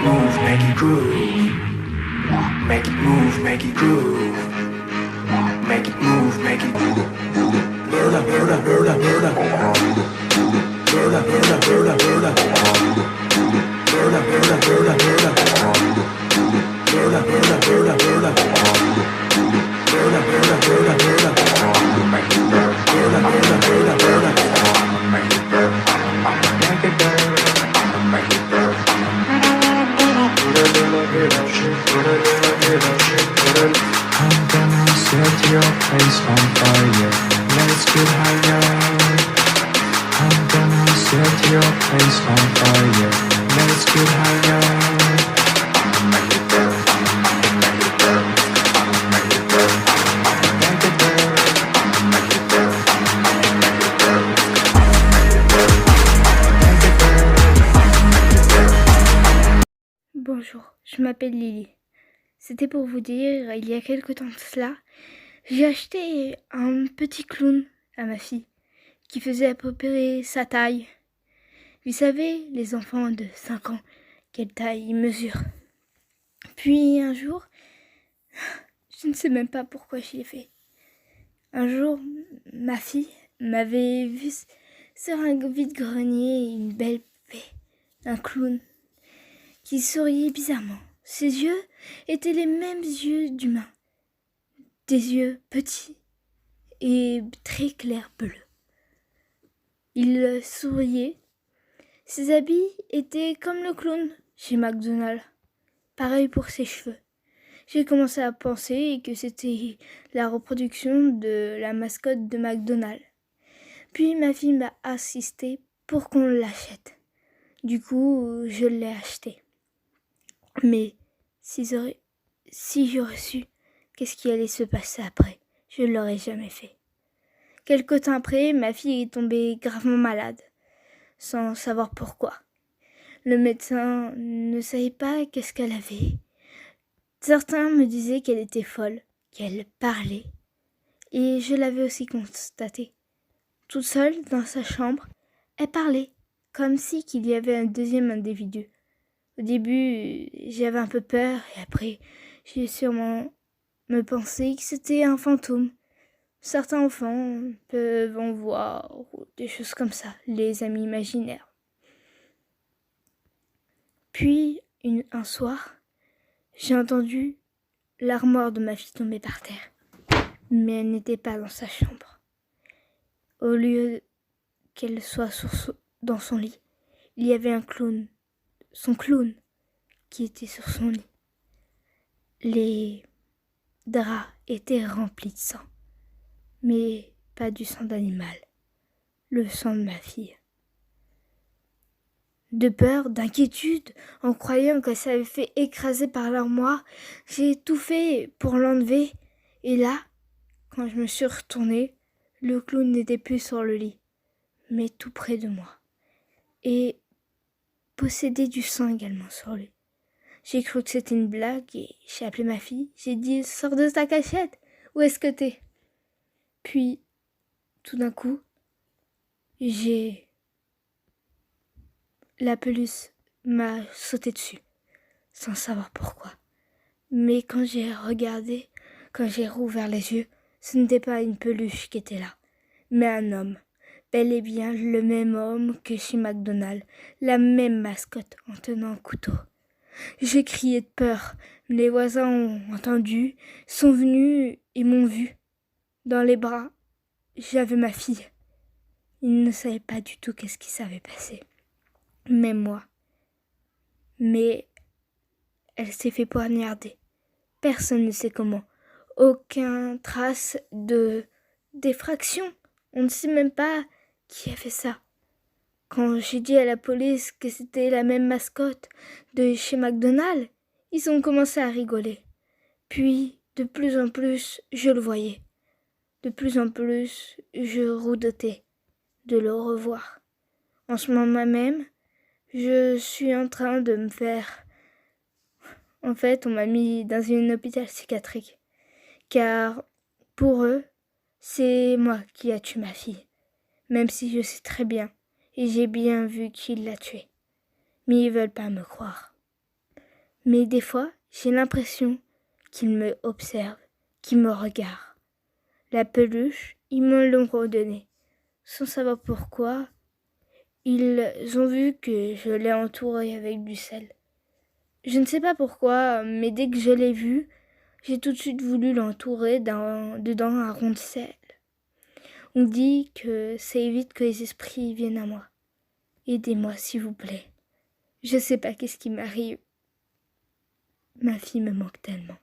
move, make it groove. Make it move, make it groove. Make it move, make it groove. Burda, burda, burda, burda. Burda, burda, burda, burda. Burda, burda, burda, burda. Burda, burda, burda, burda. Burda, burda, burda, burda. Burda, burda, burda, burda. Make it burn. Make it burn. Make it burn. I'm gonna set your place on fire. Let's get higher. I'm gonna set your place on fire. Let's get higher. Make it burn. Make it burn. Make it burn. Make it burn. Make it burn. Make it burn. Make it burn. Make it burn. Make it burn. Bonjour, je m'appelle Lily. C'était pour vous dire, il y a quelque temps de cela, j'ai acheté un petit clown à ma fille qui faisait à peu près sa taille. Vous savez, les enfants de 5 ans, quelle taille ils mesurent. Puis un jour, je ne sais même pas pourquoi je l'ai fait. Un jour, ma fille m'avait vu sur un vide-grenier une belle poupée, un clown, qui souriait bizarrement. Ses yeux étaient les mêmes yeux d'humain, des yeux petits et très clairs bleus. Il souriait. Ses habits étaient comme le clown chez McDonald's. Pareil pour ses cheveux. J'ai commencé à penser que c'était la reproduction de la mascotte de McDonald's. Puis ma fille m'a insisté pour qu'on l'achète. Du coup, je l'ai acheté. Mais si j'aurais su qu'est-ce qui allait se passer après, je ne l'aurais jamais fait. Quelque temps après, ma fille est tombée gravement malade, sans savoir pourquoi. Le médecin ne savait pas qu'est-ce qu'elle avait. Certains me disaient qu'elle était folle, qu'elle parlait. Et je l'avais aussi constaté. Toute seule, dans sa chambre, elle parlait, comme si qu'il y avait un deuxième individu. Au début, j'avais un peu peur et après, j'ai sûrement me pensé que c'était un fantôme. Certains enfants peuvent en voir des choses comme ça, les amis imaginaires. Puis, un soir, j'ai entendu l'armoire de ma fille tomber par terre. Mais elle n'était pas dans sa chambre. Au lieu qu'elle soit dans son lit, il y avait un clown. Son clown qui était sur son lit. Les draps étaient remplis de sang, mais pas du sang d'animal, le sang de ma fille. De peur, d'inquiétude, en croyant qu'elle s'avait fait écraser par l'armoire, j'ai tout fait pour l'enlever. Et là, quand je me suis retournée, le clown n'était plus sur le lit, mais tout près de moi. Et possédait du sang également sur lui. J'ai cru que c'était une blague et j'ai appelé ma fille. J'ai dit « Sors de ta cachette, où est-ce que t'es ?» Puis, tout d'un coup, la peluche m'a sauté dessus, sans savoir pourquoi. Mais quand j'ai regardé, quand j'ai rouvert les yeux, ce n'était pas une peluche qui était là, mais un homme. Bel et bien le même homme que chez McDonald's, la même mascotte en tenant un couteau. J'ai crié de peur. Les voisins ont entendu, sont venus et m'ont vu. Dans les bras, j'avais ma fille. Ils ne savaient pas du tout qu'est-ce qui s'avait passé. Même moi. Mais elle s'est fait poignarder. Personne ne sait comment. Aucune trace de d'effraction. On ne sait même pas qui a fait ça. Quand j'ai dit à la police que c'était la même mascotte de chez McDonald's, ils ont commencé à rigoler. Puis, de plus en plus, je le voyais. De plus en plus, je redoutais de le revoir. En ce moment même, je suis en train de me faire... En fait, on m'a mis dans un hôpital psychiatrique. Car, pour eux, c'est moi qui a tué ma fille. Même si je sais très bien. Et j'ai bien vu qui l'a tué. Mais ils veulent pas me croire. Mais des fois, j'ai l'impression qu'ils me observent, qu'ils me regardent. La peluche, ils me l'ont redonnée. Sans savoir pourquoi, ils ont vu que je l'ai entourée avec du sel. Je ne sais pas pourquoi, mais dès que je l'ai vu, j'ai tout de suite voulu l'entourer dedans un rond de sel. On dit que ça évite que les esprits viennent à moi. Aidez-moi, s'il vous plaît. Je sais pas qu'est-ce qui m'arrive. Ma fille me manque tellement.